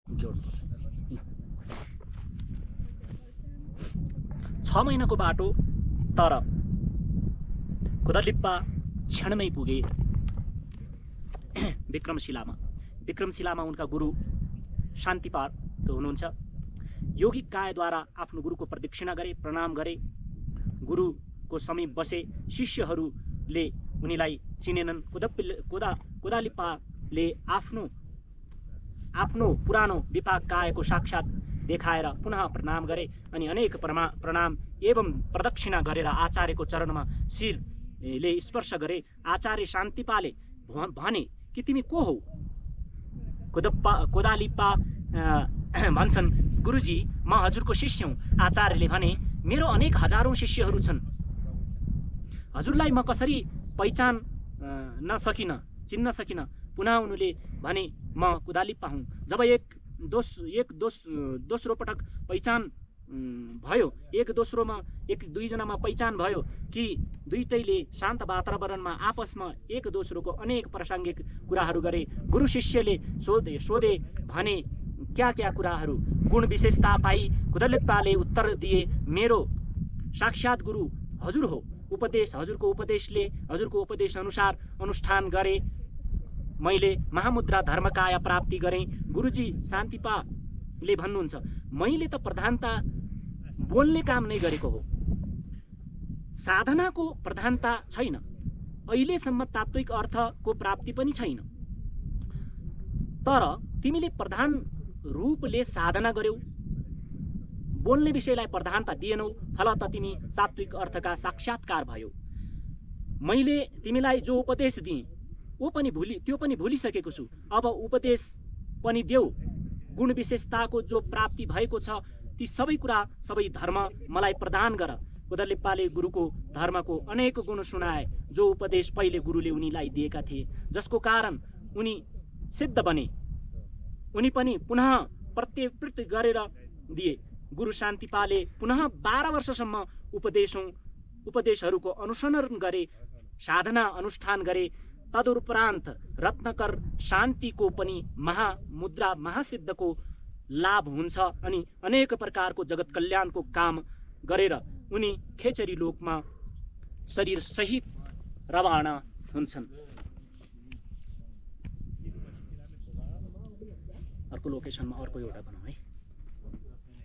जोड्नुपर्छ। 6 महिनाको बाटो, तर कोदालिप्पा क्षणमै पुगे विक्रमशिलामा उनका गुरु शान्तिपाल हुनुहुन्छ। योगिक कायद्वारा आफ्नो गुरुको प्रदक्षिणा गरे, प्रणाम गरे, गुरुको समीप बसे। शिष्यहरूले उनीलाई चिनेनन्। कोदालिप्पाले आफ्नो पुरानो विपाक कायको साक्षात देखाएर पुनः प्रणाम गरे अनि अनेक प्रणाम एवं प्रदक्षिणा गरेर आचार्यको चरणमा शिरले स्पर्श गरे। आचार्य शान्तिपाले भने कि तिमी को हौ? कोदालिप्पा भन्छन्, गुरुजी म हजुरको शिष्य हुँ। आचार्यले भने, मेरो अनेक हजारौं शिष्यहरू छन्, हजुरलाई म कसरी चिन्न सकिन। पुनः उनले भने, म कोदालिप्पा हुँ। जब दोस्रो पटक पहिचान भयो, एक दुईजनामा पहिचान भयो कि दुईटैले शान्त वातावरणमा आपसमा एक दोस्रोको अनेक प्रासङ्गिक कुराहरू गरे। गुरु शिष्यले सोधे भने क्या कुराहरू? गुण विशेषता पाई कोदालिप्पाले उत्तर दिए, मेरो साक्षात गुरु हजुर हो। हजुरको उपदेश अनुसार अनुष्ठान गरे मैले महामुद्रा धर्मकाया प्राप्ति गरेँ। गुरुजी शान्तिपाले भन्नुहुन्छ, मैले त प्रधानता बोल्ने काम नै गरेको हो, साधनाको प्रधानता छैन। अहिलेसम्म तात्विक अर्थको प्राप्ति पनि छैन, तर तिमीले प्रधान रूपले साधना गर्यौ, बोल्ने विषयलाई प्रधानता दिएनौ, फलत तिमी सात्विक अर्थका साक्षात्कार भयो। मैले तिमीलाई जो उपदेश दिएँ त्यो पनि भुलिसकेको छु। अब उपदेश पनि देऊ। गुण विशेषताको जो प्राप्ति भएको छ ती सबै कुरा, सबै धर्म मलाई प्रदान गर। कोदालिप्पाले गुरुको धर्मको अनेक गुण सुनाए, जो उपदेश पहिले गुरुले उनीलाई दिएका थिए, जसको कारण उनी सिद्ध बने। उनी पनि पुनः प्रत्यवृत्ति गरेर दिए। गुरु शान्तिपाले पुनः 12 वर्षसम्म उपदेशहरूको अनुसरण गरे, साधना अनुष्ठान गरे। तदुपरान्त रत्नकर शान्तिको पनि महामुद्रा महासिद्धको लाभ हुन्छ अनि अनेक प्रकारको जगत कल्याणको काम गरेर उनी खेचरी लोकमा शरीर सहित रवाना हुन्छन्। अर्को लोकेसनमा अर्को एउटा भनौँ है।